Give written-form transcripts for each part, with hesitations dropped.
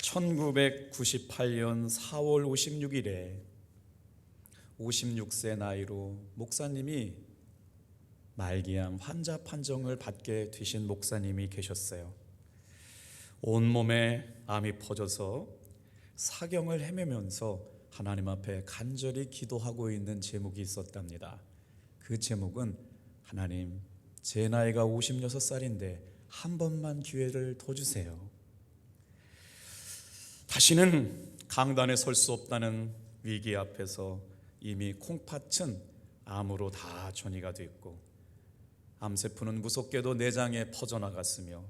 1998년 4월 56일에 56세 나이로 목사님이 말기암 환자 판정을 받게 되신 목사님이 계셨어요. 온몸에 암이 퍼져서 사경을 헤매면서 하나님 앞에 간절히 기도하고 있는 제목이 있었답니다. 그 제목은 하나님, 제 나이가 56살인데 한 번만 기회를 더 주세요. 다시는 강단에 설 수 없다는 위기 앞에서 이미 콩팥은 암으로 다 전이가 됐고 암세포는 무섭게도 내장에 퍼져나갔으며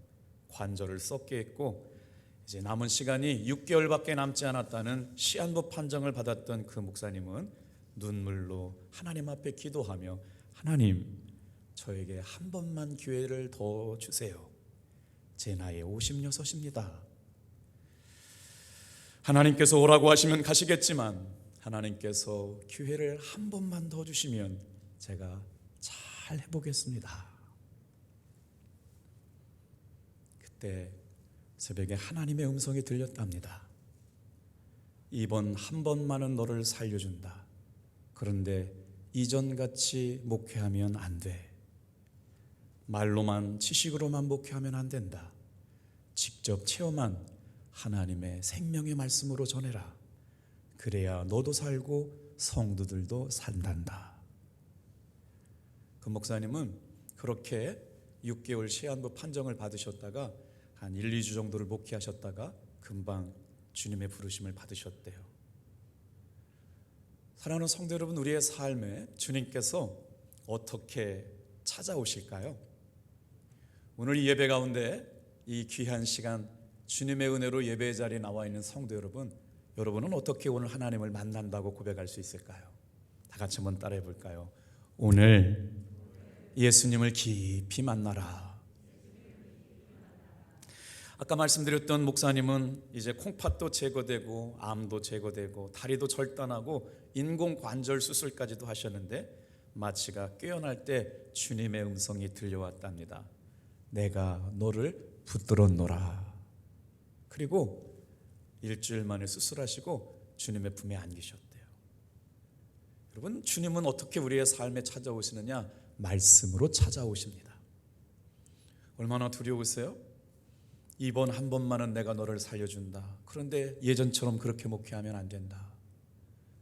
관절을 썩게 했고 이제 남은 시간이 6개월밖에 남지 않았다는 시한부 판정을 받았던 그 목사님은 눈물로 하나님 앞에 기도하며 하나님, 저에게 한 번만 기회를 더 주세요. 제 나이 56입니다. 하나님께서 오라고 하시면 가시겠지만 하나님께서 기회를 한 번만 더 주시면 제가 잘 해보겠습니다. 그때 새벽에 하나님의 음성이 들렸답니다. 이번 한 번만은 너를 살려준다. 그런데 이전같이 목회하면 안 돼. 말로만 지식으로만 목회하면 안 된다. 직접 체험한 하나님의 생명의 말씀으로 전해라. 그래야 너도 살고 성도들도 산단다. 그 목사님은 그렇게 6개월 시한부 판정을 받으셨다가 한 1, 2주 정도를 목회하셨다가 금방 주님의 부르심을 받으셨대요. 사랑하는 성도 여러분, 우리의 삶에 주님께서 어떻게 찾아오실까요? 오늘 이 예배 가운데 이 귀한 시간 주님의 은혜로 예배 자리에 나와 있는 성도 여러분, 여러분은 어떻게 오늘 하나님을 만난다고 고백할 수 있을까요? 다 같이 한번 따라해 볼까요? 오늘 예수님을 깊이 만나라. 아까 말씀드렸던 목사님은 이제 콩팥도 제거되고 암도 제거되고 다리도 절단하고 인공관절 수술까지도 하셨는데 마취가 꿰어날 때 주님의 음성이 들려왔답니다. 내가 너를 붙들었노라. 그리고 일주일 만에 수술하시고 주님의 품에 안기셨대요. 여러분, 주님은 어떻게 우리의 삶에 찾아오시느냐? 말씀으로 찾아오십니다. 얼마나 두려우세요? 이번 한 번만은 내가 너를 살려준다. 그런데 예전처럼 그렇게 목회하면 안 된다.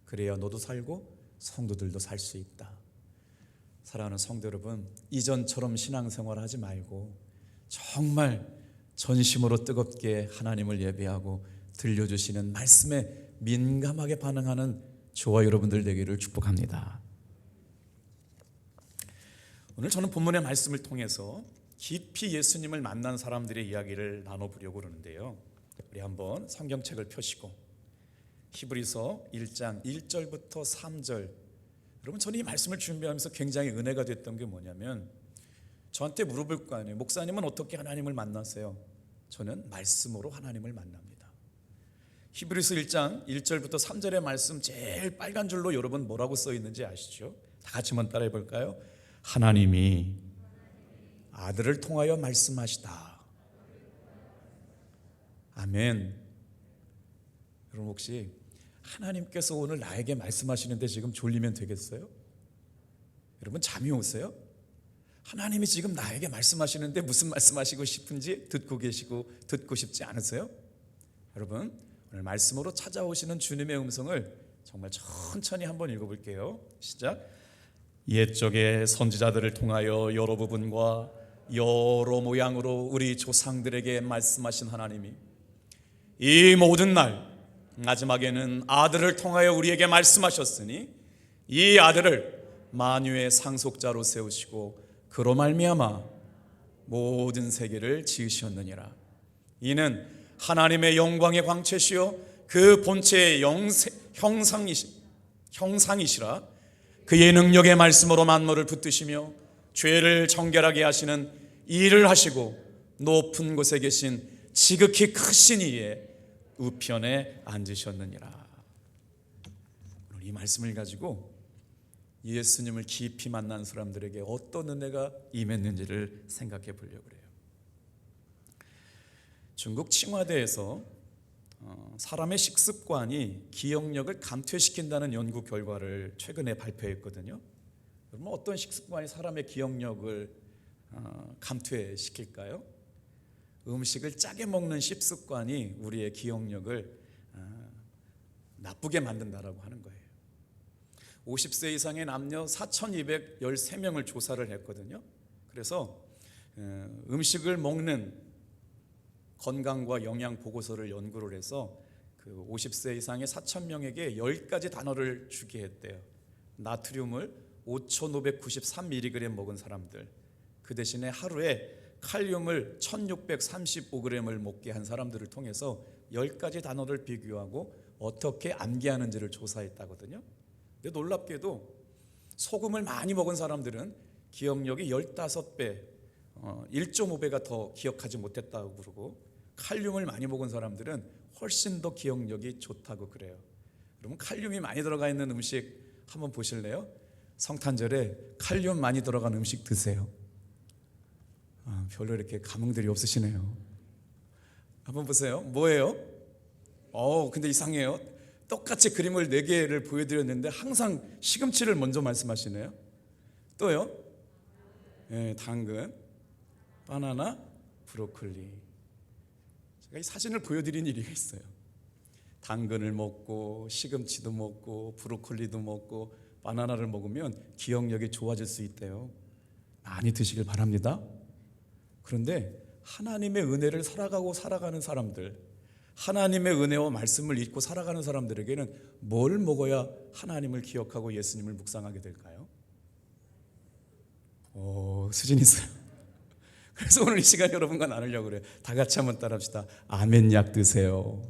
그래야 너도 살고 성도들도 살 수 있다. 사랑하는 성도 여러분, 이전처럼 신앙생활 하지 말고 정말 전심으로 뜨겁게 하나님을 예배하고 들려주시는 말씀에 민감하게 반응하는 저와 여러분들 되기를 축복합니다. 오늘 저는 본문의 말씀을 통해서 깊이 예수님을 만난 사람들의 이야기를 나눠보려고 그러는데요. 우리 한번 성경책을 펴시고 히브리서 1장 1절부터 3절. 여러분, 저는 이 말씀을 준비하면서 굉장히 은혜가 됐던 게 뭐냐면 저한테 물어볼 거 아니에요. 목사님은 어떻게 하나님을 만나세요? 저는 말씀으로 하나님을 만납니다. 히브리서 1장 1절부터 3절의 말씀 제일 빨간 줄로 여러분 뭐라고 써 있는지 아시죠? 다 같이 한번 따라해 볼까요? 하나님이 아들을 통하여 말씀하시다. 아멘. 여러분, 혹시 하나님께서 오늘 나에게 말씀하시는데 지금 졸리면 되겠어요? 여러분, 잠이 오세요? 하나님이 지금 나에게 말씀하시는데 무슨 말씀하시고 싶은지 듣고 계시고 듣고 싶지 않으세요? 여러분, 오늘 말씀으로 찾아오시는 주님의 음성을 정말 천천히 한번 읽어볼게요. 시작. 옛적의 선지자들을 통하여 여러 부분과 여러 모양으로 우리 조상들에게 말씀하신 하나님이 이 모든 날 마지막에는 아들을 통하여 우리에게 말씀하셨으니 이 아들을 만유의 상속자로 세우시고 그로 말미암아 모든 세계를 지으셨느니라. 이는 하나님의 영광의 광채시요 그 본체의 형상이시라. 그의 능력의 말씀으로 만물을 붙드시며 죄를 정결하게 하시는 일을 하시고 높은 곳에 계신 지극히 크신 이의 우편에 앉으셨느니라. 이 말씀을 가지고 예수님을 깊이 만난 사람들에게 어떤 은혜가 임했는지를 생각해 보려고 그래요. 중국 칭화대에서 사람의 식습관이 기억력을 감퇴시킨다는 연구 결과를 최근에 발표했거든요. 그러면 어떤 식습관이 사람의 기억력을 감퇴시킬까요? 음식을 짜게 먹는 식습관이 우리의 기억력을 나쁘게 만든다라고 하는 거예요. 50세 이상의 남녀 4,213명을 조사를 했거든요. 그래서 음식을 먹는 건강과 영양 보고서를 연구를 해서 그 50세 이상의 4,000명에게 10가지 단어를 주게 했대요. 나트륨을 5,593mg 먹은 사람들, 그 대신에 하루에 칼륨을 1,635g을 먹게 한 사람들을 통해서 10가지 단어를 비교하고 어떻게 암기하는지를 조사했다거든요. 근데 놀랍게도 소금을 많이 먹은 사람들은 기억력이 15배, 1.5배가 더 기억하지 못했다고 그러고, 칼륨을 많이 먹은 사람들은 훨씬 더 기억력이 좋다고 그래요. 그러면 칼륨이 많이 들어가 있는 음식 한번 보실래요? 성탄절에 칼륨 많이 들어간 음식 드세요. 별로 이렇게 감흥들이 없으시네요. 한번 보세요. 뭐예요? 근데 이상해요. 똑같이 그림을 4개를 보여드렸는데 항상 시금치를 먼저 말씀하시네요. 또요? 네, 당근, 바나나, 브로콜리. 제가 이 사진을 보여드린 일이 있어요. 당근을 먹고 시금치도 먹고 브로콜리도 먹고 바나나를 먹으면 기억력이 좋아질 수 있대요. 많이 드시길 바랍니다. 그런데 하나님의 은혜를 살아가는 사람들, 하나님의 은혜와 말씀을 잊고 살아가는 사람들에게는 뭘 먹어야 하나님을 기억하고 예수님을 묵상하게 될까요? 수준 있어요. 그래서 오늘 이 시간 여러분과 나누려고 그래요. 다 같이 한번 따라합시다. 아멘약 드세요.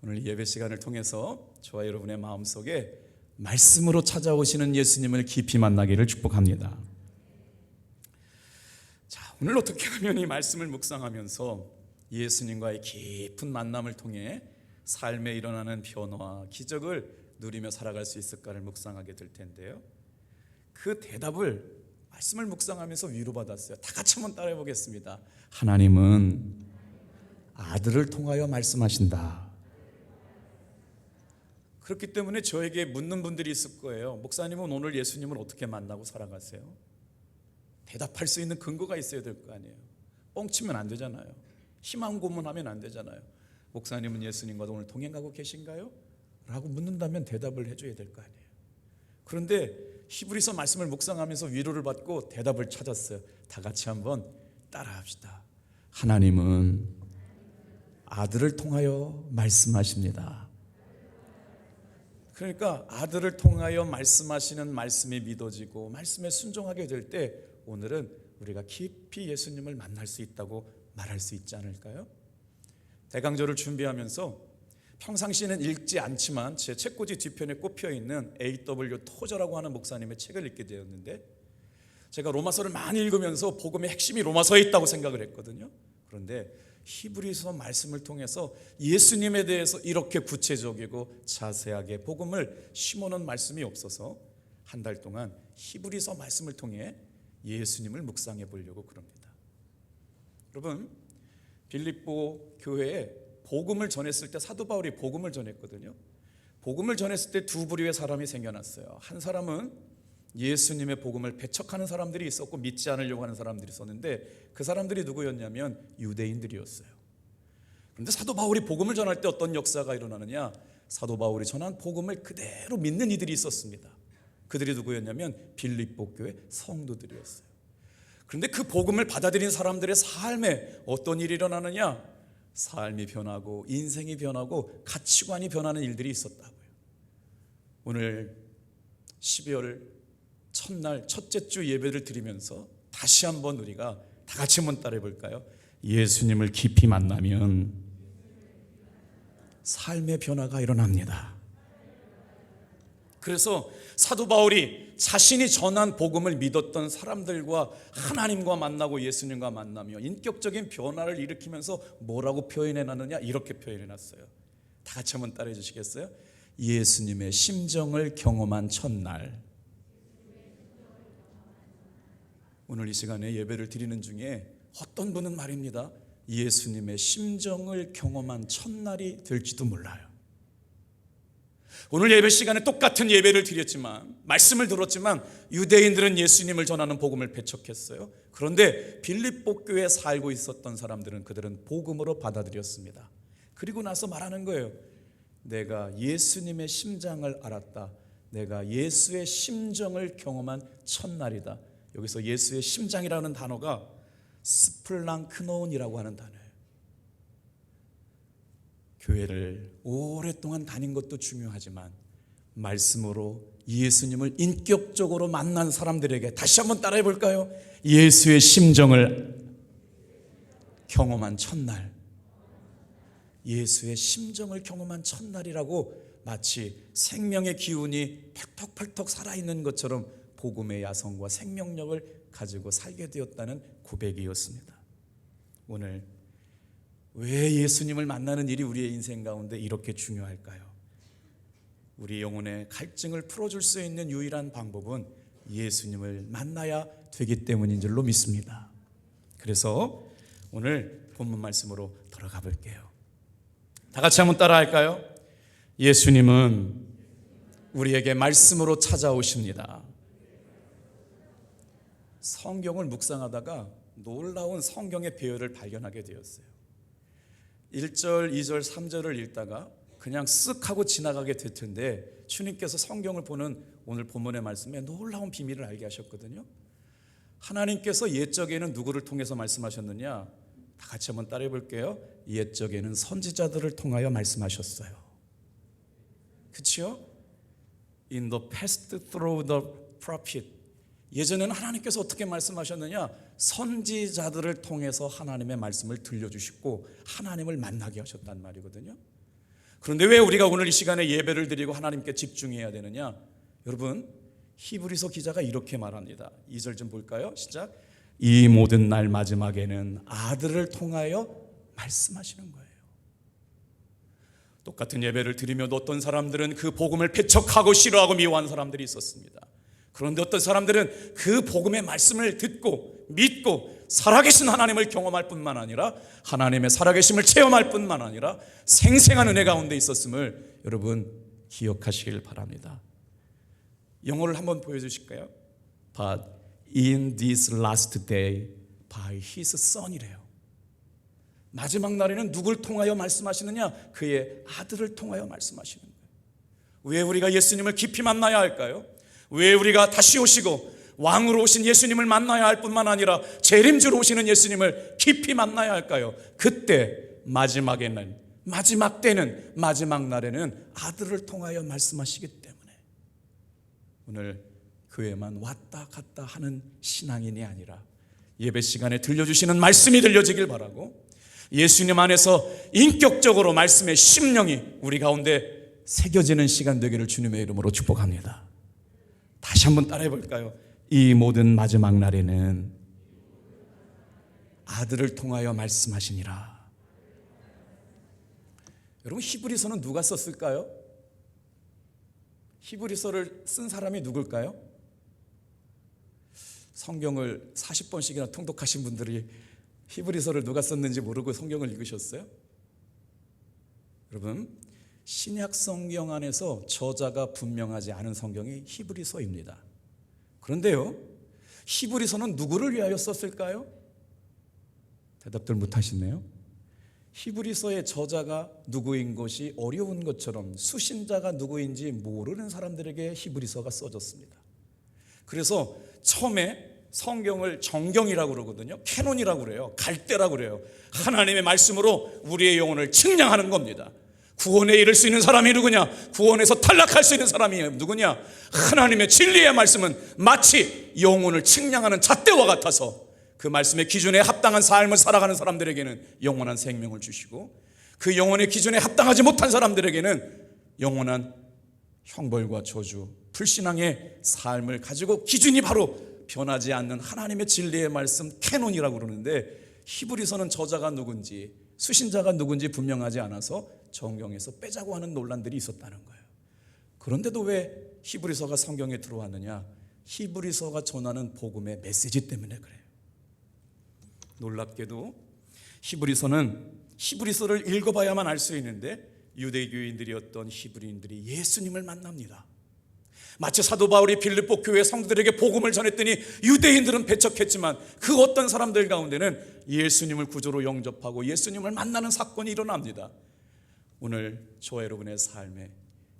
오늘 예배 시간을 통해서 저와 여러분의 마음속에 말씀으로 찾아오시는 예수님을 깊이 만나기를 축복합니다. 자, 오늘 어떻게 하면 이 말씀을 묵상하면서 예수님과의 깊은 만남을 통해 삶에 일어나는 변화와 기적을 누리며 살아갈 수 있을까를 묵상하게 될 텐데요. 그 대답을 말씀을 묵상하면서 위로받았어요. 다 같이 한번 따라해 보겠습니다. 하나님은 아들을 통하여 말씀하신다. 그렇기 때문에 저에게 묻는 분들이 있을 거예요. 목사님은 오늘 예수님을 어떻게 만나고 살아가세요? 대답할 수 있는 근거가 있어야 될 거 아니에요. 뻥치면 안 되잖아요. 희망 고문하면 안 되잖아요. 목사님은 예수님과 오늘 동행하고 계신가요? 라고 묻는다면 대답을 해줘야 될 거 아니에요. 그런데 히브리서 말씀을 묵상하면서 위로를 받고 대답을 찾았어요. 다 같이 한번 따라합시다. 하나님은 아들을 통하여 말씀하십니다. 그러니까 아들을 통하여 말씀하시는 말씀이 믿어지고 말씀에 순종하게 될 때 오늘은 우리가 깊이 예수님을 만날 수 있다고 말할 수 있지 않을까요? 대강절을 준비하면서 평상시에는 읽지 않지만 제 책꽂이 뒤편에 꼽혀있는 A.W. 토저라고 하는 목사님의 책을 읽게 되었는데, 제가 로마서를 많이 읽으면서 복음의 핵심이 로마서에 있다고 생각을 했거든요. 그런데 히브리서 말씀을 통해서 예수님에 대해서 이렇게 구체적이고 자세하게 복음을 심어놓은 말씀이 없어서 한 달 동안 히브리서 말씀을 통해 예수님을 묵상해 보려고 그럽니다. 여러분, 빌립보 교회에 복음을 전했을 때 사도 바울이 복음을 전했거든요. 복음을 전했을 때 두 부류의 사람이 생겨났어요. 한 사람은 예수님의 복음을 배척하는 사람들이 있었고 믿지 않으려고 하는 사람들이 있었는데, 그 사람들이 누구였냐면 유대인들이었어요. 그런데 사도 바울이 복음을 전할 때 어떤 역사가 일어나느냐, 사도 바울이 전한 복음을 그대로 믿는 이들이 있었습니다. 그들이 누구였냐면 빌립보 교회 성도들이었어요. 그런데 그 복음을 받아들인 사람들의 삶에 어떤 일이 일어나느냐, 삶이 변하고 인생이 변하고 가치관이 변하는 일들이 있었다고요. 오늘 12월 첫날 첫째 주 예배를 드리면서 다시 한번 우리가 다 같이 한번 따라해 볼까요? 예수님을 깊이 만나면 삶의 변화가 일어납니다. 그래서 사도 바울이 자신이 전한 복음을 믿었던 사람들과 하나님과 만나고 예수님과 만나며 인격적인 변화를 일으키면서 뭐라고 표현해놨느냐, 이렇게 표현해놨어요. 다 같이 한번 따라해 주시겠어요? 예수님의 심정을 경험한 첫날. 오늘 이 시간에 예배를 드리는 중에 어떤 분은 말입니다, 예수님의 심정을 경험한 첫날이 될지도 몰라요. 오늘 예배 시간에 똑같은 예배를 드렸지만, 말씀을 들었지만 유대인들은 예수님을 전하는 복음을 배척했어요. 그런데 빌립보 교회에 살고 있었던 사람들은 그들은 복음으로 받아들였습니다. 그리고 나서 말하는 거예요. 내가 예수님의 심장을 알았다. 내가 예수의 심정을 경험한 첫날이다. 여기서 예수의 심장이라는 단어가 스플랑크노운이라고 하는 단어예요. 교회를 오랫동안 다닌 것도 중요하지만 말씀으로 예수님을 인격적으로 만난 사람들에게 다시 한번 따라해 볼까요? 예수의 심정을 경험한 첫날, 예수의 심정을 경험한 첫날이라고 마치 생명의 기운이 펄떡펄떡 살아있는 것처럼 복음의 야성과 생명력을 가지고 살게 되었다는 고백이었습니다. 오늘 왜 예수님을 만나는 일이 우리의 인생 가운데 이렇게 중요할까요? 우리 영혼의 갈증을 풀어줄 수 있는 유일한 방법은 예수님을 만나야 되기 때문인 줄로 믿습니다. 그래서 오늘 본문 말씀으로 들어가 볼게요. 다 같이 한번 따라 할까요? 예수님은 우리에게 말씀으로 찾아오십니다. 성경을 묵상하다가 놀라운 성경의 배열을 발견하게 되었어요. 1절, 2절, 3절을 읽다가 그냥 쓱 하고 지나가게 될 텐데 주님께서 성경을 보는 오늘 본문의 말씀에 놀라운 비밀을 알게 하셨거든요. 하나님께서 옛적에는 누구를 통해서 말씀하셨느냐? 다 같이 한번 따라해 볼게요. 옛적에는 선지자들을 통하여 말씀하셨어요. 그렇죠? In the past through the prophet. 예전에는 하나님께서 어떻게 말씀하셨느냐? 선지자들을 통해서 하나님의 말씀을 들려주시고 하나님을 만나게 하셨단 말이거든요. 그런데 왜 우리가 오늘 이 시간에 예배를 드리고 하나님께 집중해야 되느냐? 여러분, 히브리서 기자가 이렇게 말합니다. 2절 좀 볼까요? 시작. 이 모든 날 마지막에는 아들을 통하여 말씀하시는 거예요. 똑같은 예배를 드리며 어떤 사람들은 그 복음을 배척하고 싫어하고 미워하는 사람들이 있었습니다. 그런데 어떤 사람들은 그 복음의 말씀을 듣고 믿고 살아계신 하나님을 경험할 뿐만 아니라 하나님의 살아계심을 체험할 뿐만 아니라 생생한 은혜 가운데 있었음을 여러분 기억하시길 바랍니다. 영어를 한번 보여주실까요? But in this last day by his son이래요. 마지막 날에는 누굴 통하여 말씀하시느냐? 그의 아들을 통하여 말씀하시는 거예요. 왜 우리가 예수님을 깊이 만나야 할까요? 왜 우리가 다시 오시고 왕으로 오신 예수님을 만나야 할 뿐만 아니라 재림주로 오시는 예수님을 깊이 만나야 할까요? 그때 마지막에는, 마지막 때는, 마지막 날에는 아들을 통하여 말씀하시기 때문에 오늘 교회만 왔다 갔다 하는 신앙인이 아니라 예배 시간에 들려주시는 말씀이 들려지길 바라고 예수님 안에서 인격적으로 말씀의 심령이 우리 가운데 새겨지는 시간 되기를 주님의 이름으로 축복합니다. 다시 한번 따라해 볼까요? 이 모든 마지막 날에는 아들을 통하여 말씀하시니라. 여러분, 히브리서는 누가 썼을까요? 히브리서를 쓴 사람이 누굴까요? 성경을 40번씩이나 통독하신 분들이 히브리서를 누가 썼는지 모르고 성경을 읽으셨어요? 여러분, 신약 성경 안에서 저자가 분명하지 않은 성경이 히브리서입니다. 그런데요, 히브리서는 누구를 위하여 썼을까요? 대답들 못하시네요. 히브리서의 저자가 누구인 것이 어려운 것처럼 수신자가 누구인지 모르는 사람들에게 히브리서가 써졌습니다. 그래서 처음에 성경을 정경이라고 그러거든요. 캐논이라고 그래요. 갈대라고 그래요. 하나님의 말씀으로 우리의 영혼을 측량하는 겁니다. 구원에 이를 수 있는 사람이 누구냐? 구원에서 탈락할 수 있는 사람이 누구냐? 하나님의 진리의 말씀은 마치 영혼을 측량하는 잣대와 같아서 그 말씀의 기준에 합당한 삶을 살아가는 사람들에게는 영원한 생명을 주시고 그 영혼의 기준에 합당하지 못한 사람들에게는 영원한 형벌과 저주, 불신앙의 삶을 가지고 기준이 바로 변하지 않는 하나님의 진리의 말씀 캐논이라고 그러는데 히브리서는 저자가 누군지 수신자가 누군지 분명하지 않아서 정경에서 빼자고 하는 논란들이 있었다는 거예요. 그런데도 왜 히브리서가 성경에 들어왔느냐? 히브리서가 전하는 복음의 메시지 때문에 그래요. 놀랍게도 히브리서를 읽어봐야만 알 수 있는데 유대교인들이었던 히브리인들이 예수님을 만납니다. 마치 사도 바울이 빌립보 교회 성도들에게 복음을 전했더니 유대인들은 배척했지만 그 어떤 사람들 가운데는 예수님을 구주로 영접하고 예수님을 만나는 사건이 일어납니다. 오늘 저와 여러분의 삶에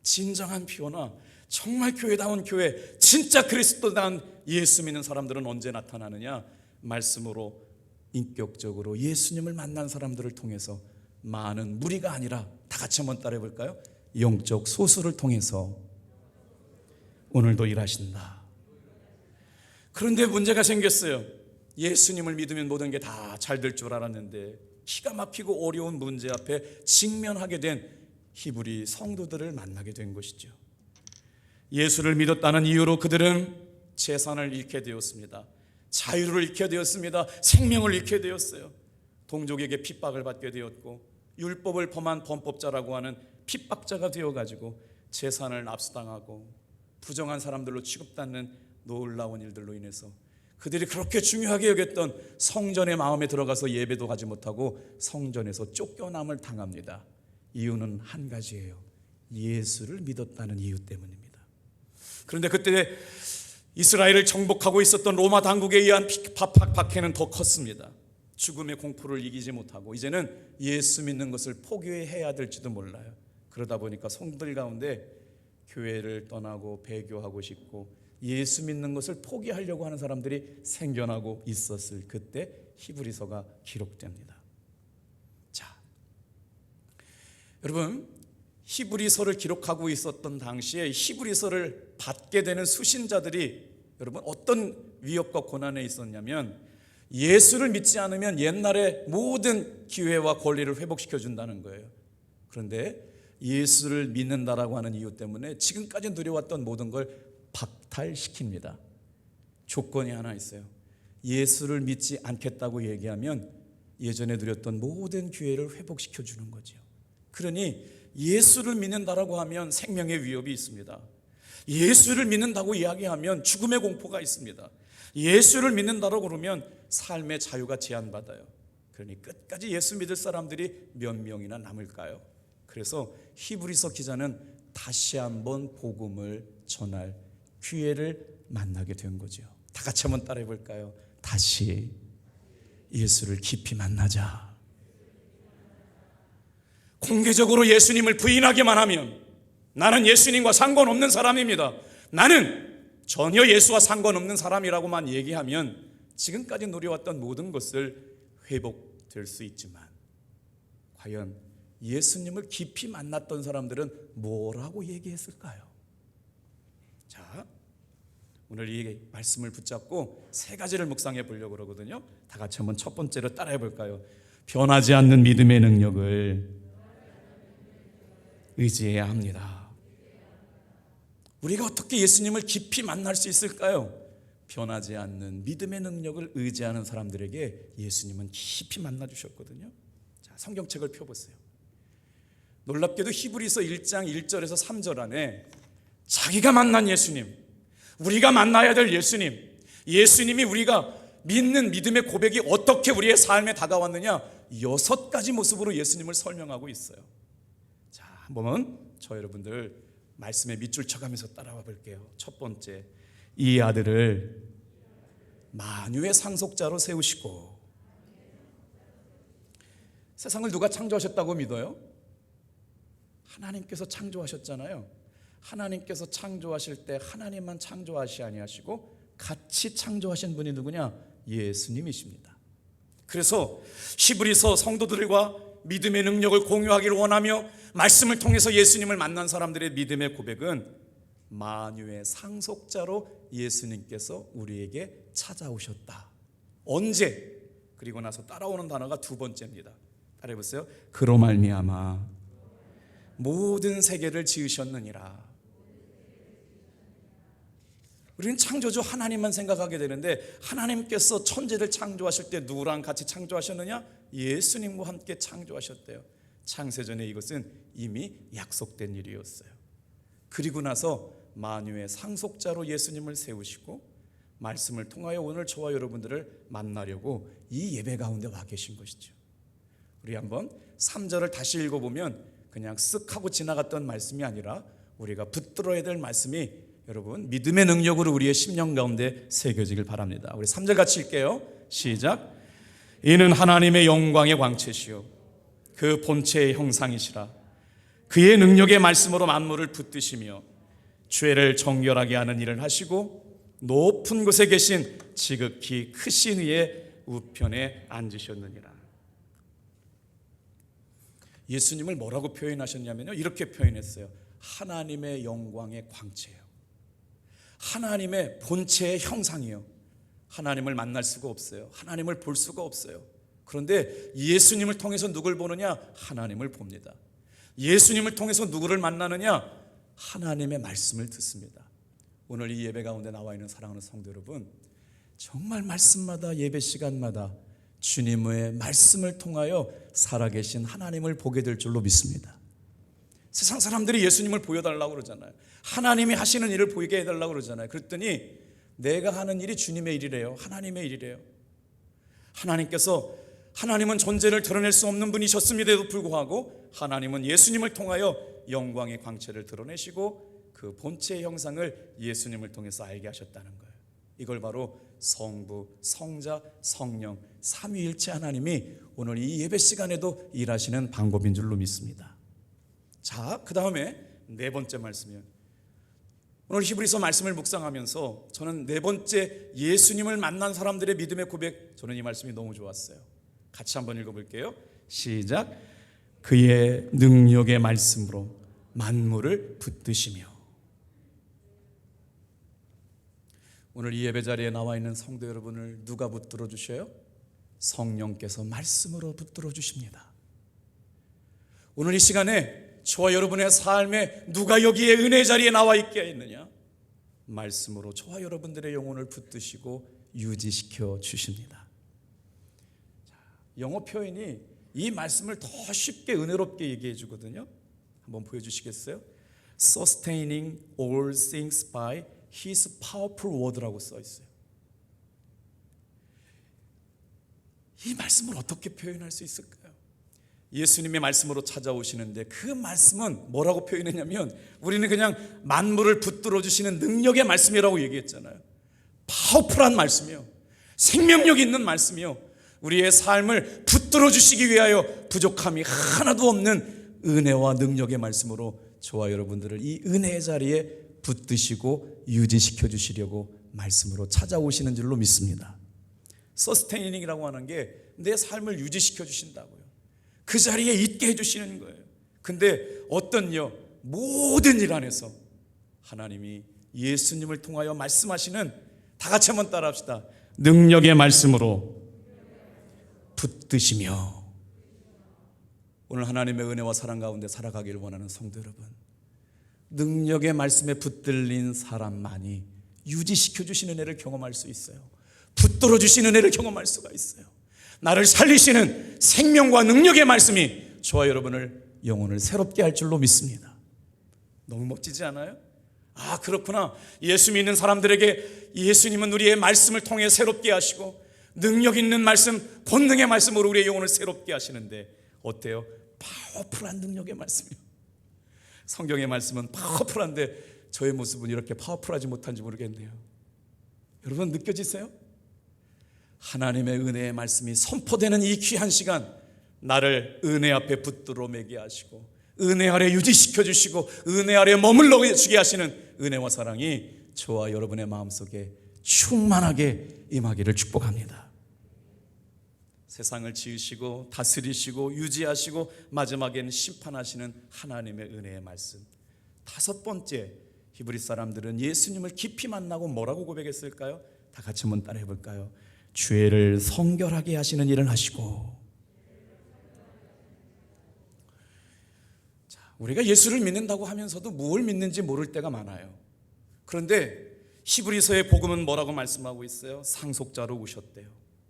진정한 피오나 정말 교회다운 교회, 진짜 그리스도다운 예수 믿는 사람들은 언제 나타나느냐? 말씀으로 인격적으로 예수님을 만난 사람들을 통해서, 많은 무리가 아니라 다 같이 한번 따라해 볼까요? 영적 소수를 통해서 오늘도 일하신다. 그런데 문제가 생겼어요. 예수님을 믿으면 모든 게 다 잘 될 줄 알았는데 기가 막히고 어려운 문제 앞에 직면하게 된 히브리 성도들을 만나게 된 것이죠. 예수를 믿었다는 이유로 그들은 재산을 잃게 되었습니다. 자유를 잃게 되었습니다. 생명을 잃게 되었어요. 동족에게 핍박을 받게 되었고 율법을 범한 범법자라고 하는 핍박자가 되어가지고 재산을 압수당하고 부정한 사람들로 취급받는 놀라운 일들로 인해서 그들이 그렇게 중요하게 여겼던 성전의 마음에 들어가서 예배도 가지 못하고 성전에서 쫓겨남을 당합니다. 이유는 한 가지예요. 예수를 믿었다는 이유 때문입니다. 그런데 그때 이스라엘을 정복하고 있었던 로마 당국에 의한 박해는 더 컸습니다. 죽음의 공포를 이기지 못하고 이제는 예수 믿는 것을 포기해야 될지도 몰라요. 그러다 보니까 성도들 가운데 교회를 떠나고 배교하고 싶고 예수 믿는 것을 포기하려고 하는 사람들이 생겨나고 있었을 그때 히브리서가 기록됩니다. 자, 여러분, 히브리서를 기록하고 있었던 당시에 히브리서를 받게 되는 수신자들이 여러분 어떤 위협과 고난에 있었냐면, 예수를 믿지 않으면 옛날의 모든 기회와 권리를 회복시켜 준다는 거예요. 그런데 예수를 믿는다라고 하는 이유 때문에 지금까지 누려왔던 모든 걸 박탈시킵니다. 조건이 하나 있어요. 예수를 믿지 않겠다고 얘기하면 예전에 누렸던 모든 기회를 회복시켜 주는 거죠. 그러니 예수를 믿는다라고 하면 생명의 위협이 있습니다. 예수를 믿는다고 이야기하면 죽음의 공포가 있습니다. 예수를 믿는다라고 그러면 삶의 자유가 제한받아요. 그러니 끝까지 예수 믿을 사람들이 몇 명이나 남을까요? 그래서 히브리서 기자는 다시 한번 복음을 전할 기회를 만나게 된 거죠. 다 같이 한번 따라해 볼까요? 다시 예수를 깊이 만나자. 공개적으로 예수님을 부인하기만 하면 나는 예수님과 상관없는 사람입니다, 나는 전혀 예수와 상관없는 사람이라고만 얘기하면 지금까지 누려왔던 모든 것을 회복될 수 있지만, 과연 예수님을 깊이 만났던 사람들은 뭐라고 얘기했을까요? 자, 오늘 이 말씀을 붙잡고 세 가지를 묵상해 보려고 그러거든요. 다 같이 한번 첫 번째로 따라해 볼까요? 변하지 않는 믿음의 능력을 의지해야 합니다. 우리가 어떻게 예수님을 깊이 만날 수 있을까요? 변하지 않는 믿음의 능력을 의지하는 사람들에게 예수님은 깊이 만나 주셨거든요. 자, 성경책을 펴보세요. 놀랍게도 히브리서 1장 1절에서 3절 안에 자기가 만난 예수님, 우리가 만나야 될 예수님, 예수님이 우리가 믿는 믿음의 고백이 어떻게 우리의 삶에 다가왔느냐, 6가지 모습으로 예수님을 설명하고 있어요. 자, 한번 저 여러분들 말씀에 밑줄 쳐가면서 따라와 볼게요. 첫 번째, 이 아들을 만유의 상속자로 세우시고. 세상을 누가 창조하셨다고 믿어요? 하나님께서 창조하셨잖아요. 하나님께서 창조하실 때 하나님만 창조하시 아니하시고 같이 창조하신 분이 누구냐? 예수님이십니다. 그래서 히브리서 성도들과 믿음의 능력을 공유하기를 원하며 말씀을 통해서 예수님을 만난 사람들의 믿음의 고백은 만유의 상속자로 예수님께서 우리에게 찾아오셨다. 언제? 그리고 나서 따라오는 단어가 두 번째입니다. 따라해보세요. 그로 말미암아 모든 세계를 지으셨느니라. 우리는 창조주 하나님만 생각하게 되는데, 하나님께서 천지를 창조하실 때 누구랑 같이 창조하셨느냐? 예수님과 함께 창조하셨대요. 창세전에 이것은 이미 약속된 일이었어요. 그리고 나서 만유의 상속자로 예수님을 세우시고 말씀을 통하여 오늘 저와 여러분들을 만나려고 이 예배 가운데 와 계신 것이죠. 우리 한번 3절을 다시 읽어보면 그냥 쓱 하고 지나갔던 말씀이 아니라 우리가 붙들어야 될 말씀이 여러분 믿음의 능력으로 우리의 심령 가운데 새겨지길 바랍니다. 우리 3절 같이 읽게요. 시작. 이는 하나님의 영광의 광채시요 그 본체의 형상이시라. 그의 능력의 말씀으로 만물을 붙드시며 죄를 정결하게 하는 일을 하시고 높은 곳에 계신 지극히 크신 이의 우편에 앉으셨느니라. 예수님을 뭐라고 표현하셨냐면요, 이렇게 표현했어요. 하나님의 영광의 광채예요. 하나님의 본체의 형상이요. 하나님을 만날 수가 없어요. 하나님을 볼 수가 없어요. 그런데 예수님을 통해서 누굴 보느냐? 하나님을 봅니다. 예수님을 통해서 누구를 만나느냐? 하나님의 말씀을 듣습니다. 오늘 이 예배 가운데 나와 있는 사랑하는 성도 여러분, 정말 말씀마다 예배 시간마다 주님의 말씀을 통하여 살아계신 하나님을 보게 될 줄로 믿습니다. 세상 사람들이 예수님을 보여달라고 그러잖아요. 하나님이 하시는 일을 보이게 해달라고 그러잖아요. 그랬더니 내가 하는 일이 주님의 일이래요. 하나님의 일이래요. 하나님은 존재를 드러낼 수 없는 분이셨음에도 불구하고 하나님은 예수님을 통하여 영광의 광채를 드러내시고 그 본체의 형상을 예수님을 통해서 알게 하셨다는 거예요. 이걸 바로 성부, 성자, 성령 삼위일체 하나님이 오늘 이 예배 시간에도 일하시는 방법인 줄로 믿습니다. 자, 그 다음에 네 번째 말씀이요. 오늘 히브리서 말씀을 묵상하면서 저는 네 번째 예수님을 만난 사람들의 믿음의 고백, 저는 이 말씀이 너무 좋았어요. 같이 한번 읽어볼게요. 시작. 그의 능력의 말씀으로 만물을 붙드시며. 오늘 이 예배 자리에 나와 있는 성도 여러분을 누가 붙들어 주셔요? 성령께서 말씀으로 붙들어 주십니다. 오늘 이 시간에 저와 여러분의 삶에 누가 여기에 은혜 자리에 나와 있게 있느냐? 말씀으로 저와 여러분들의 영혼을 붙드시고 유지시켜 주십니다. 영어 표현이 이 말씀을 더 쉽게 은혜롭게 얘기해 주거든요. 한번 보여주시겠어요? Sustaining all things by His powerful word라고 써 있어요. 이 말씀을 어떻게 표현할 수 있을까요? 예수님의 말씀으로 찾아오시는데 그 말씀은 뭐라고 표현했냐면 우리는 그냥 만물을 붙들어 주시는 능력의 말씀이라고 얘기했잖아요. 파워풀한 말씀이요, 생명력 있는 말씀이요, 우리의 삶을 붙들어 주시기 위하여 부족함이 하나도 없는 은혜와 능력의 말씀으로 저와 여러분들을 이 은혜의 자리에 붙드시고 유지시켜 주시려고 말씀으로 찾아오시는 줄로 믿습니다. 서스테이닝이라고 하는 게 내 삶을 유지시켜 주신다고요. 그 자리에 있게 해주시는 거예요. 근데 모든 일 안에서 하나님이 예수님을 통하여 말씀하시는, 다 같이 한번 따라합시다. 능력의 말씀으로 붙드시며. 오늘 하나님의 은혜와 사랑 가운데 살아가기를 원하는 성도 여러분, 능력의 말씀에 붙들린 사람만이 유지시켜 주시는 은혜를 경험할 수 있어요. 붙들어 주시는 은혜를 경험할 수가 있어요. 나를 살리시는 생명과 능력의 말씀이 저와 여러분을, 영혼을 새롭게 할 줄로 믿습니다. 너무 멋지지 않아요? 아, 그렇구나. 예수 믿는 사람들에게 예수님은 우리의 말씀을 통해 새롭게 하시고 능력 있는 말씀, 권능의 말씀으로 우리의 영혼을 새롭게 하시는데 어때요? 파워풀한 능력의 말씀이요. 성경의 말씀은 파워풀한데 저의 모습은 이렇게 파워풀하지 못한지 모르겠네요. 여러분 느껴지세요? 하나님의 은혜의 말씀이 선포되는 이 귀한 시간, 나를 은혜 앞에 붙들어 매게 하시고 은혜 아래 유지시켜 주시고 은혜 아래 머물러 주게 하시는 은혜와 사랑이 저와 여러분의 마음속에 충만하게 임하기를 축복합니다. 세상을 지으시고 다스리시고 유지하시고 마지막에는 심판하시는 하나님의 은혜의 말씀. 다섯 번째, 히브리 사람들은 예수님을 깊이 만나고 뭐라고 고백했을까요? 다 같이 한번 따라해 볼까요? 죄를 성결하게 하시는 일을 하시고. 자, 우리가 예수를 믿는다고 하면서도 무엇을 믿는지 모를 때가 많아요. 그런데 히브리서의 복음은 뭐라고 말씀하고 있어요? 상속자로 오셨대요.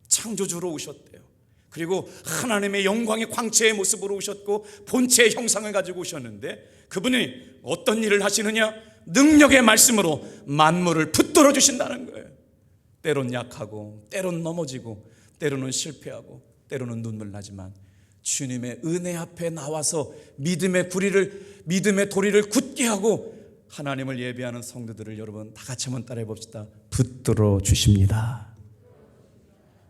창조주로 오셨대요. 그리고 하나님의 영광의 광채의 모습으로 오셨고 본체의 형상을 가지고 오셨는데 그분이 어떤 일을 하시느냐? 능력의 말씀으로 만물을 붙들어 주신다는 거예요. 때론 약하고 때론 넘어지고 때로는 실패하고 때로는 눈물 나지만 주님의 은혜 앞에 나와서 믿음의 도리를 굳게 하고 하나님을 예배하는 성도들을 여러분 다 같이 한번 따라해 봅시다. 붙들어 주십니다.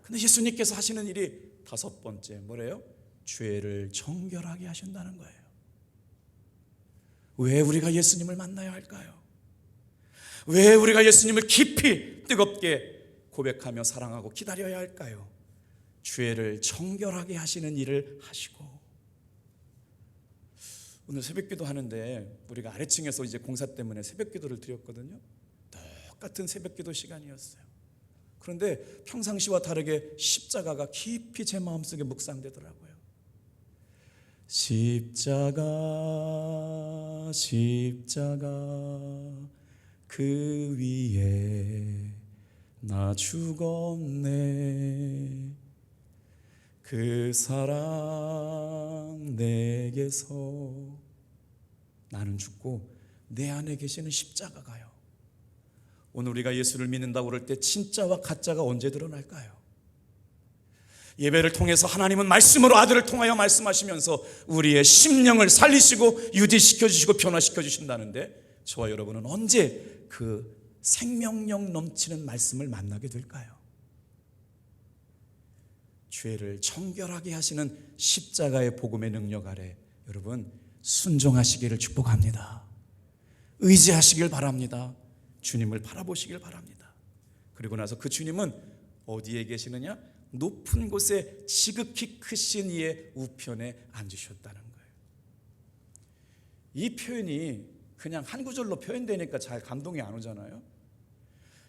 근데 예수님께서 하시는 일이 다섯 번째 뭐래요? 죄를 정결하게 하신다는 거예요. 왜 우리가 예수님을 만나야 할까요? 왜 우리가 예수님을 깊이 뜨겁게 고백하며 사랑하고 기다려야 할까요? 죄를 정결하게 하시는 일을 하시고. 오늘 새벽기도 하는데 우리가 아래층에서 이제 공사 때문에 새벽기도를 드렸거든요. 똑같은 새벽기도 시간이었어요. 그런데 평상시와 다르게 십자가가 깊이 제 마음속에 묵상되더라고요. 십자가 그 위에 나 죽었네. 그 사랑 내게서 나는 죽고 내 안에 계시는 십자가가요. 오늘 우리가 예수를 믿는다고 그럴 때 진짜와 가짜가 언제 드러날까요? 예배를 통해서 하나님은 말씀으로 아들을 통하여 말씀하시면서 우리의 심령을 살리시고 유지시켜 주시고 변화시켜 주신다는데 저와 여러분은 언제 그 생명력 넘치는 말씀을 만나게 될까요? 죄를 정결하게 하시는 십자가의 복음의 능력 아래 여러분 순종하시기를 축복합니다. 의지하시길 바랍니다. 주님을 바라보시길 바랍니다. 그리고 나서 그 주님은 어디에 계시느냐? 높은 곳에 지극히 크신 이의 우편에 앉으셨다는 거예요. 이 표현이 그냥 한 구절로 표현되니까 잘 감동이 안 오잖아요.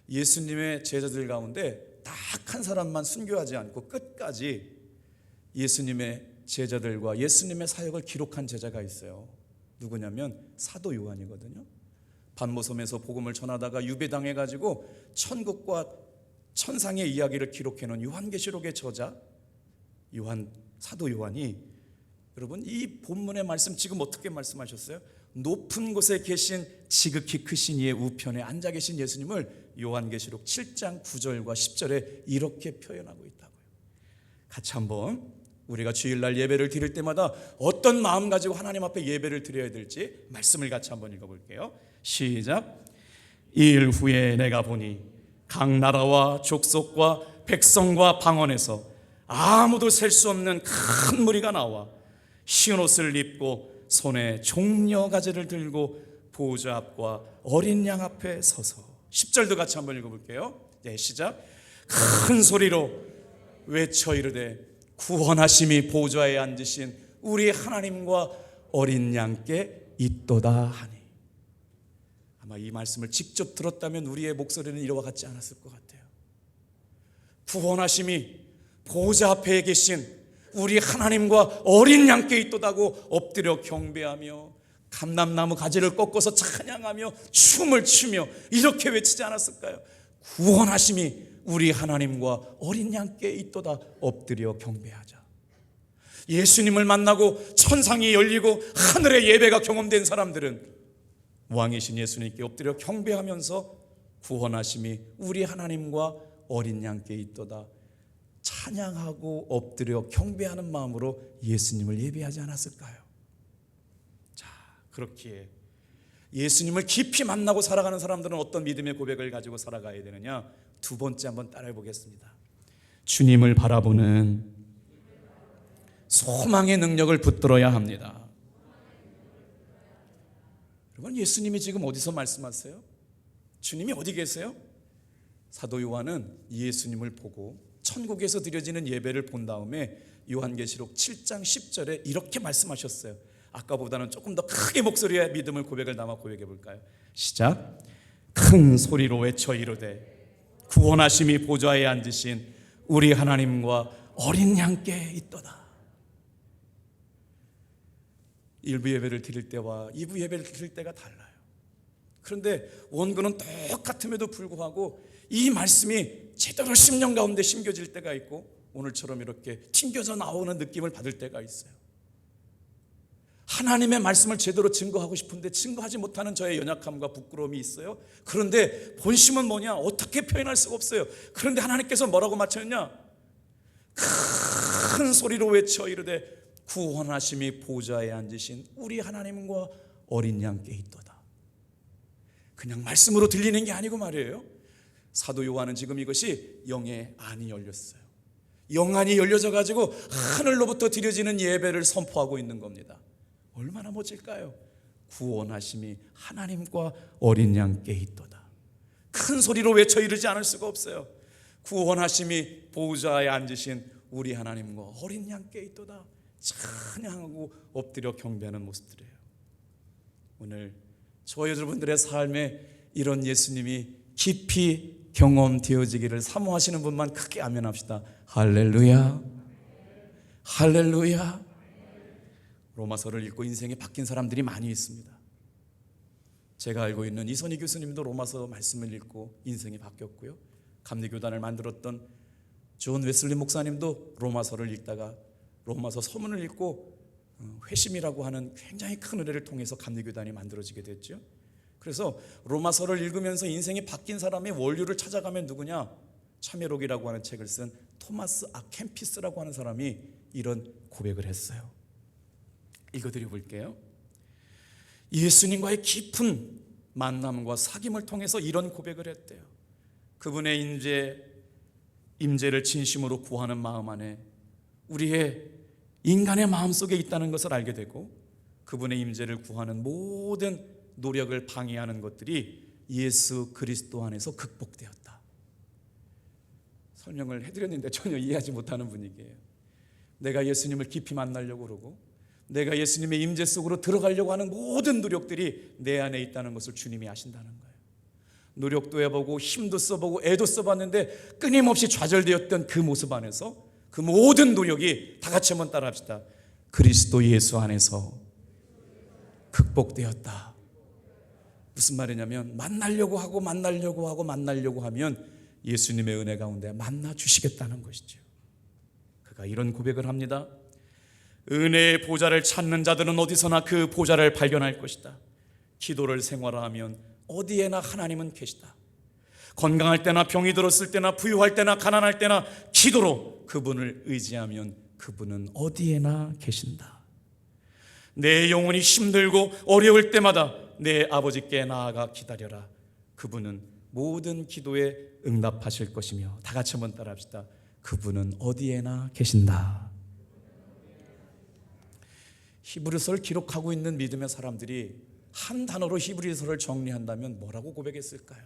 예수님의 제자들 가운데 딱 한 사람만 순교하지 않고 끝까지 예수님의 제자들과 예수님의 사역을 기록한 제자가 있어요. 누구냐면 사도 요한이거든요. 반모섬에서 복음을 전하다가 유배당해가지고 천국과 천상의 이야기를 기록해놓은 요한계시록의 저자 사도 요한이 여러분 이 본문의 말씀 지금 어떻게 말씀하셨어요? 높은 곳에 계신 지극히 크신 이의 우편에 앉아 계신 예수님을 요한계시록 7장 9절과 10절에 이렇게 표현하고 있다고요. 같이 한번 우리가 주일날 예배를 드릴 때마다 어떤 마음 가지고 하나님 앞에 예배를 드려야 될지 말씀을 같이 한번 읽어볼게요. 시작. 이 일 후에 내가 보니 각 나라와 족속과 백성과 방언에서 아무도 셀 수 없는 큰 무리가 나와 흰 옷을 입고 손에 종려 가지를 들고 보좌 앞과 어린 양 앞에 서서 10절도 같이 한번 읽어볼게요. 네, 시작. 큰 소리로 외쳐 이르되 구원하심이 보좌에 앉으신 우리 하나님과 어린 양께 있도다 하니. 아마 이 말씀을 직접 들었다면 우리의 목소리는 이와 같지 않았을 것 같아요. 구원하심이 보좌 앞에 계신 우리 하나님과 어린 양께 있도다고 엎드려 경배하며 감람나무 가지를 꺾어서 찬양하며 춤을 추며 이렇게 외치지 않았을까요? 구원하심이 우리 하나님과 어린 양께 있도다 엎드려 경배하자. 예수님을 만나고 천상이 열리고 하늘의 예배가 경험된 사람들은 왕이신 예수님께 엎드려 경배하면서 구원하심이 우리 하나님과 어린 양께 있도다 찬양하고 엎드려 경배하는 마음으로 예수님을 예배하지 않았을까요? 자, 그렇기에 예수님을 깊이 만나고 살아가는 사람들은 어떤 믿음의 고백을 가지고 살아가야 되느냐? 두 번째 한번 따라해 보겠습니다. 주님을 바라보는 소망의 능력을 붙들어야 합니다. 여러분, 예수님이 지금 어디서 말씀하세요? 주님이 어디 계세요? 사도 요한은 예수님을 보고 천국에서 드려지는 예배를 본 다음에 요한계시록 7장 10절에 이렇게 말씀하셨어요. 아까보다는 조금 더 크게 목소리에 믿음을 고백을 담아 고백해 볼까요? 시작. 큰 소리로 외쳐 이르되 구원하심이 보좌에 앉으신 우리 하나님과 어린 양께 있도다. 1부 예배를 드릴 때와 2부 예배를 드릴 때가 달라요. 그런데 원근은 똑같음에도 불구하고 이 말씀이 제대로 심령 가운데 심겨질 때가 있고 오늘처럼 이렇게 튕겨져 나오는 느낌을 받을 때가 있어요. 하나님의 말씀을 제대로 증거하고 싶은데 증거하지 못하는 저의 연약함과 부끄러움이 있어요. 그런데 본심은 뭐냐? 어떻게 표현할 수가 없어요. 그런데 하나님께서 뭐라고 맞췄냐? 큰 소리로 외쳐 이르되 구원하심이 보좌에 앉으신 우리 하나님과 어린 양께 있도다. 그냥 말씀으로 들리는 게 아니고 말이에요. 사도 요한은 지금 이것이 영의 안이 열렸어요. 영안이 열려져 가지고 하늘로부터 드려지는 예배를 선포하고 있는 겁니다. 얼마나 멋질까요? 구원하심이 하나님과 어린 양께 있도다. 큰 소리로 외쳐 이르지 않을 수가 없어요. 구원하심이 보좌에 앉으신 우리 하나님과 어린 양께 있도다. 찬양하고 엎드려 경배하는 모습들이에요. 오늘 저 여러분들의 삶에 이런 예수님이 깊이 경험되어지기를 사모하시는 분만 크게 아멘합시다. 할렐루야, 할렐루야. 로마서를 읽고 인생이 바뀐 사람들이 많이 있습니다. 제가 알고 있는 이선희 교수님도 로마서 말씀을 읽고 인생이 바뀌었고요. 감리교단을 만들었던 존 웨슬리 목사님도 로마서를 읽다가 로마서 서문을 읽고 회심이라고 하는 굉장히 큰 은혜를 통해서 감리교단이 만들어지게 됐죠. 그래서 로마서를 읽으면서 인생이 바뀐 사람의 원류를 찾아가면 누구냐? 참회록이라고 하는 책을 쓴 토마스 아켐피스라고 하는 사람이 이런 고백을 했어요. 읽어드려 볼게요. 예수님과의 깊은 만남과 사귐을 통해서 이런 고백을 했대요. 그분의 임재를 진심으로 구하는 마음 안에 우리의 인간의 마음속에 있다는 것을 알게 되고, 그분의 임재를 구하는 모든 노력을 방해하는 것들이 예수 그리스도 안에서 극복되었다. 설명을 해드렸는데 전혀 이해하지 못하는 분위기예요. 내가 예수님을 깊이 만나려고 그러고 내가 예수님의 임재 속으로 들어가려고 하는 모든 노력들이 내 안에 있다는 것을 주님이 아신다는 거예요. 노력도 해보고 힘도 써보고 애도 써봤는데 끊임없이 좌절되었던 그 모습 안에서 그 모든 노력이, 다 같이 한번 따라합시다. 그리스도 예수 안에서 극복되었다. 무슨 말이냐면 만나려고 하면 예수님의 은혜 가운데 만나 주시겠다는 것이죠. 그가 이런 고백을 합니다. 은혜의 보좌를 찾는 자들은 어디서나 그 보좌를 발견할 것이다. 기도를 생활화하면 어디에나 하나님은 계시다. 건강할 때나 병이 들었을 때나 부유할 때나 가난할 때나 기도로 그분을 의지하면 그분은 어디에나 계신다. 내 영혼이 힘들고 어려울 때마다 내 아버지께 나아가 기다려라. 그분은 모든 기도에 응답하실 것이며, 다 같이 한번 따라합시다. 그분은 어디에나 계신다. 히브리서를 기록하고 있는 믿음의 사람들이 한 단어로 히브리서를 정리한다면 뭐라고 고백했을까요?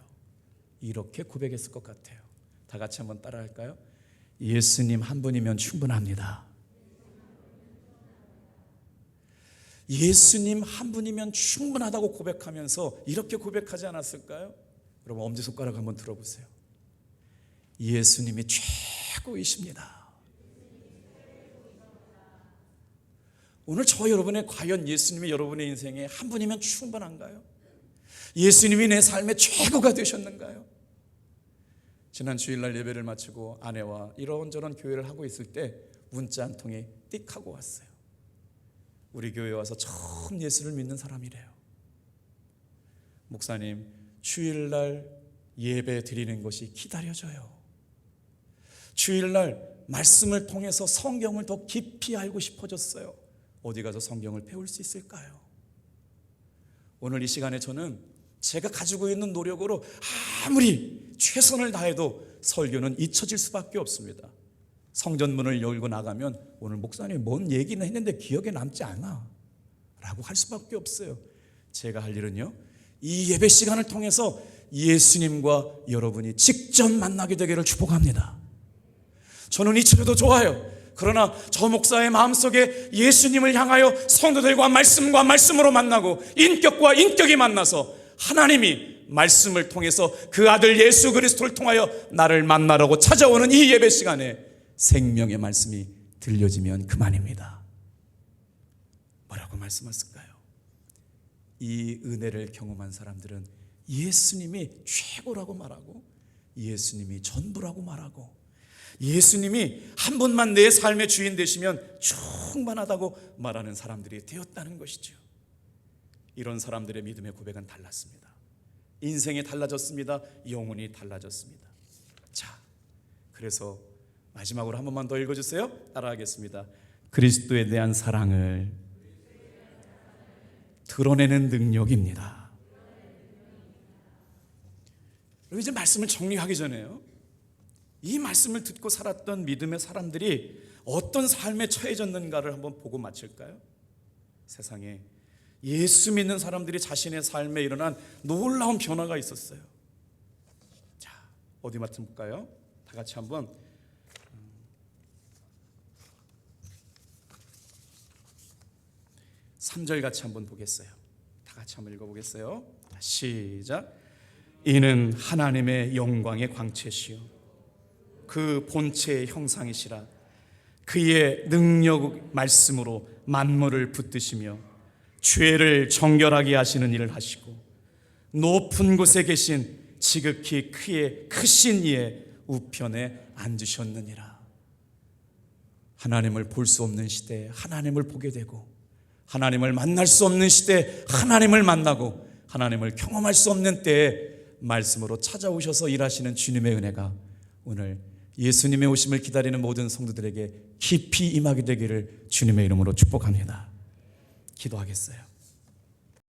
이렇게 고백했을 것 같아요. 다 같이 한번 따라할까요? 예수님 한 분이면 충분합니다. 예수님 한 분이면 충분하다고 고백하면서 이렇게 고백하지 않았을까요? 여러분 엄지손가락 한번 들어보세요. 예수님이 최고이십니다. 오늘 저 여러분의 과연 예수님이 여러분의 인생에 한 분이면 충분한가요? 예수님이 내 삶의 최고가 되셨는가요? 지난 주일날 예배를 마치고 아내와 이런저런 교회를 하고 있을 때 문자 한 통이 띡 하고 왔어요. 우리 교회에 와서 처음 예수를 믿는 사람이래요. 목사님, 주일날 예배 드리는 것이 기다려져요. 주일날 말씀을 통해서 성경을 더 깊이 알고 싶어졌어요. 어디 가서 성경을 배울 수 있을까요? 오늘 이 시간에 저는 제가 가지고 있는 노력으로 아무리 최선을 다해도 설교는 잊혀질 수밖에 없습니다. 성전문을 열고 나가면 오늘 목사님이 뭔 얘기는 했는데 기억에 남지 않아 라고 할 수밖에 없어요. 제가 할 일은요, 이 예배 시간을 통해서 예수님과 여러분이 직접 만나게 되기를 축복합니다. 저는 잊혀져도 좋아요. 그러나 저 목사의 마음속에 예수님을 향하여 성도들과 말씀으로 만나고 인격과 인격이 만나서 하나님이 말씀을 통해서 그 아들 예수 그리스도를 통하여 나를 만나라고 찾아오는 이 예배 시간에 생명의 말씀이 들려지면 그만입니다. 뭐라고 말씀하실까요? 이 은혜를 경험한 사람들은 예수님이 최고라고 말하고 예수님이 전부라고 말하고 예수님이 한 분만 내 삶의 주인 되시면 충분하다고 말하는 사람들이 되었다는 것이죠. 이런 사람들의 믿음의 고백은 달랐습니다. 인생이 달라졌습니다. 영혼이 달라졌습니다. 자, 그래서 마지막으로 한 번만 더 읽어주세요. 따라하겠습니다. 그리스도에 대한 사랑을 드러내는 능력입니다. 이제 말씀을 정리하기 전에요, 이 말씀을 듣고 살았던 믿음의 사람들이 어떤 삶에 처해졌는가를 한번 보고 마칠까요? 세상에 예수 믿는 사람들이 자신의 삶에 일어난 놀라운 변화가 있었어요. 자, 어디 말씀 볼까요? 다 같이 한번 3절 같이 한번 보겠어요. 다 같이 한번 읽어보겠어요. 시작. 이는 하나님의 영광의 광채시요 그 본체의 형상이시라. 그의 능력 말씀으로 만물을 붙드시며 죄를 정결하게 하시는 일을 하시고 높은 곳에 계신 지극히 크신 이의 우편에 앉으셨느니라. 하나님을 볼 수 없는 시대에 하나님을 보게 되고, 하나님을 만날 수 없는 시대에 하나님을 만나고, 하나님을 경험할 수 없는 때에 말씀으로 찾아오셔서 일하시는 주님의 은혜가 오늘 예수님의 오심을 기다리는 모든 성도들에게 깊이 임하게 되기를 주님의 이름으로 축복합니다. 기도하겠어요.